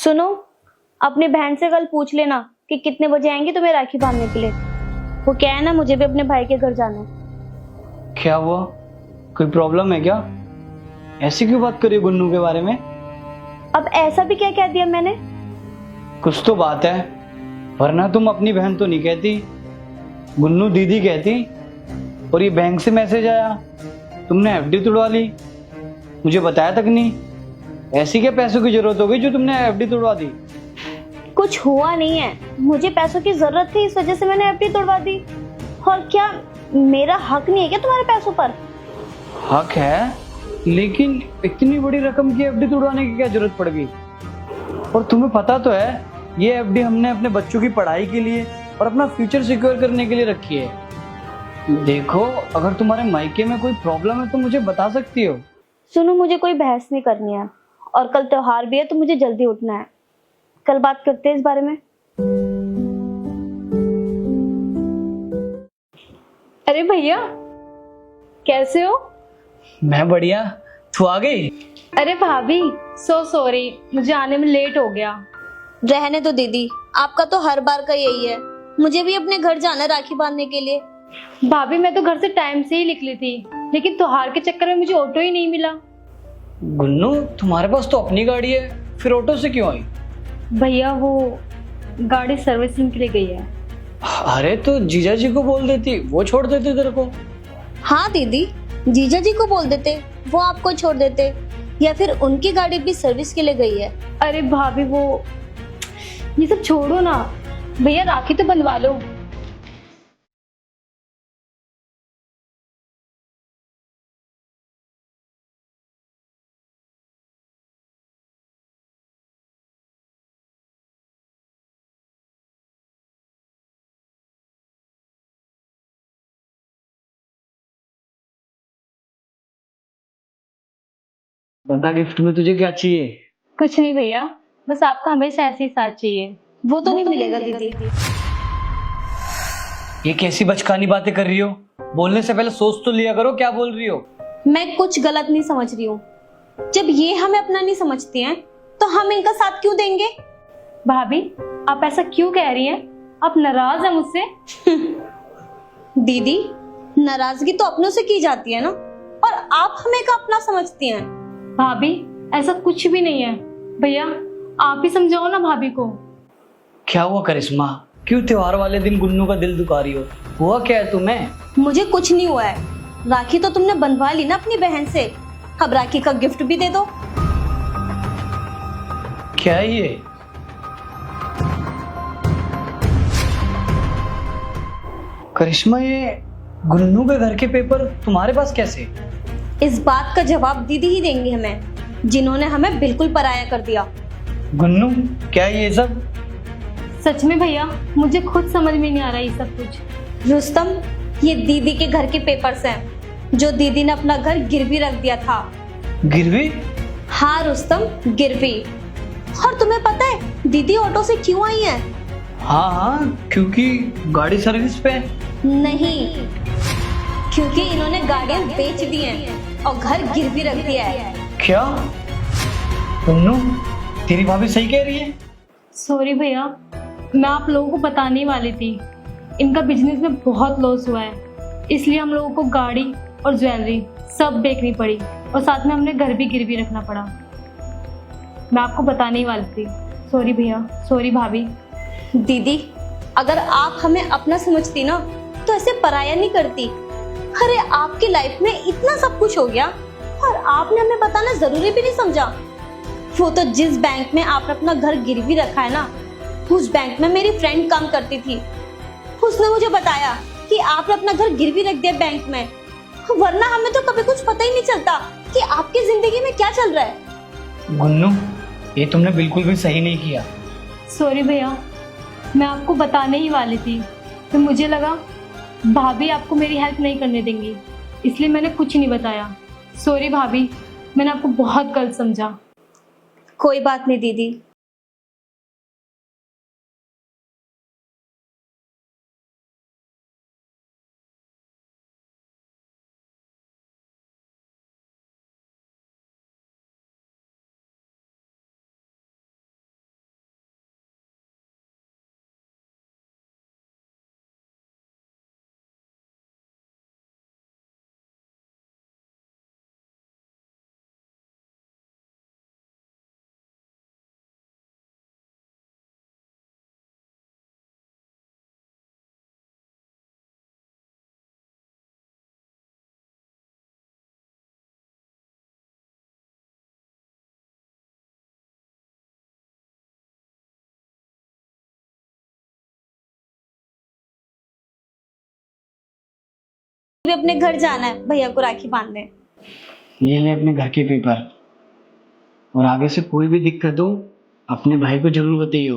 सुनो, अपनी बहन से कल पूछ लेना कि कितने बजे आएंगी तुम्हें राखी बांधने के लिए। वो क्या है ना, मुझे भी अपने भाई के घर जाना है। क्या हुआ? कोई प्रॉब्लम है क्या? ऐसी क्यों बात करी गुन्नू के बारे में? अब ऐसा भी क्या कह दिया मैंने? कुछ तो बात है, वरना तुम अपनी बहन तो नहीं कहती, गुन्नू दीदी कहती। और ये बैंक से मैसेज आया, तुमने एफडी तुड़वा ली, मुझे बताया तक नहीं। ऐसी क्या पैसों की जरूरत हो गई जो तुमने एफडी तुड़वा दी? कुछ हुआ नहीं है, मुझे पैसों की जरूरत थी, इस वजह से मैंने एफडी तुड़वा दी। और क्या मेरा हक नहीं है क्या तुम्हारे पैसों पर? हक है, लेकिन इतनी बड़ी रकम की एफडी तुड़वाने की क्या जरूरत पड़ गई? और तुम्हें पता तो है, ये एफडी हमने अपने बच्चों की पढ़ाई के लिए और अपना फ्यूचर सिक्योर करने के लिए रखी है। देखो, अगर तुम्हारे मायके में कोई प्रॉब्लम है तो मुझे बता सकती हो। सुनो, मुझे कोई बहस नहीं करनी है, और कल त्योहार भी है तो मुझे जल्दी उठना है। कल बात करते हैं इस बारे में। अरे भैया, कैसे हो? मैं बढ़िया, तू आ गई? अरे भाभी, सो सॉरी, मुझे आने में लेट हो गया। रहने दो दीदी, आपका तो हर बार का यही है। मुझे भी अपने घर जाना है राखी बांधने के लिए। भाभी, मैं तो घर से टाइम से ही निकली थी, लेकिन त्योहार के चक्कर में मुझे ऑटो ही नहीं मिला। गुन्नू, तुम्हारे पास तो अपनी गाड़ी है, फिर ऑटो से क्यों आई? भैया, वो गाड़ी सर्विसिंग के लिए गई है। अरे तो जीजा जी को बोल देती, वो छोड़ देते तेरे को। हाँ दीदी, जीजा जी को बोल देते, वो आपको छोड़ देते, या फिर उनकी गाड़ी भी सर्विस के लिए गई है। अरे भाभी, वो ये सब छोड़ो ना, भैया राखी तो बंधवा लो। बता, गिफ्ट में तुझे क्या चाहिए? कुछ नहीं भैया, बस आपका हमेशा ऐसे ही साथ चाहिए। वो तो नहीं मिलेगा दीदी। ये कैसी बचकानी बातें कर रही हो? बोलने से पहले सोच तो लिया करो, क्या बोल रही हो? मैं कुछ गलत नहीं समझ रही हूँ। जब ये हमें अपना नहीं समझती हैं, तो हम इनका साथ क्यों देंगे? भाभी, आप ऐसा क्यों कह रही हैं? आप नाराज हैं मुझसे? दीदी, नाराजगी तो अपनों से की जाती है ना, और आप हमें का अपना समझती हैं। भाभी, ऐसा कुछ भी नहीं है। भैया, आप ही समझाओ ना भाभी को। क्या हुआ करिश्मा, क्यों त्योहार वाले दिन गुन्नू का दिल दुखा रही हो? हुआ क्या है तुम्हें? मुझे कुछ नहीं हुआ है। राखी तो तुमने बंधवा ली ना अपनी बहन से, अब राखी का गिफ्ट भी दे दो। क्या है ये? करिश्मा, ये गुन्नू के घर के पेपर तुम्हारे पास कैसे? इस बात का जवाब दीदी ही देंगी हमें, जिन्होंने हमें बिल्कुल पराया कर दिया। गुन्नू, क्या है ये सब? सच में भैया, मुझे खुद समझ में नहीं आ रहा ये सब कुछ। रुस्तम, ये दीदी के घर के पेपर्स हैं, जो दीदी ने अपना घर गिरवी रख दिया था। गिरवी? हाँ रुस्तम, गिरवी। और तुम्हें पता है दीदी ऑटो से क्यों आई है? हाँ हाँ, क्योंकि गाड़ी सर्विस पे है। नहीं, क्योंकि इन्होंने गाड़ियां बेच दी हैं और घर गिरवी रख दिया है। क्या? गुन्नू, तेरी भाभी सही कह रही है? सॉरी भैया, मैं आप लोगों को बताने ही वाली थी। इनका बिजनेस में बहुत लॉस हुआ है, इसलिए हम लोगों को गाड़ी और ज्वेलरी सब बेचनी पड़ी, और साथ में हमने घर भी गिरवी रखना पड़ा। मैं आपको बताने ही वाली थी। सॉरी भैया, सॉरी भाभी। दीदी, अगर आप हमें अपना समझती ना, तो ऐसे पराया नहीं करती। अरे आपकी लाइफ में इतना सब कुछ हो गया और आपने हमें बताना जरूरी भी नहीं समझा। वो तो जिस बैंक में आपने अपना घर गिरवी रखा है ना, उस बैंक में मेरी फ्रेंड काम करती थी। उसने मुझे बताया कि आपने अपना घर गिरवी रख दिया बैंक में, वरना हमें तो कभी कुछ पता ही नहीं चलता कि आपकी जिंदगी में क्या चल रहा है। गुन्नू, ये तुमने बिल्कुल भी सही नहीं किया। सॉरी भैया, मैं आपको बताने ही वाली थी, तो मुझे लगा भाभी आपको मेरी हेल्प नहीं करने देंगी, इसलिए मैंने कुछ नहीं बताया। सॉरी भाभी, मैंने आपको बहुत गलत समझा। कोई बात नहीं दीदी। भी अपने घर जाना है भैया को राखी बांधने। ये ले अपने घर के पेपर, और आगे से कोई भी दिक्कत हो अपने भाई को जरूर बताइयो।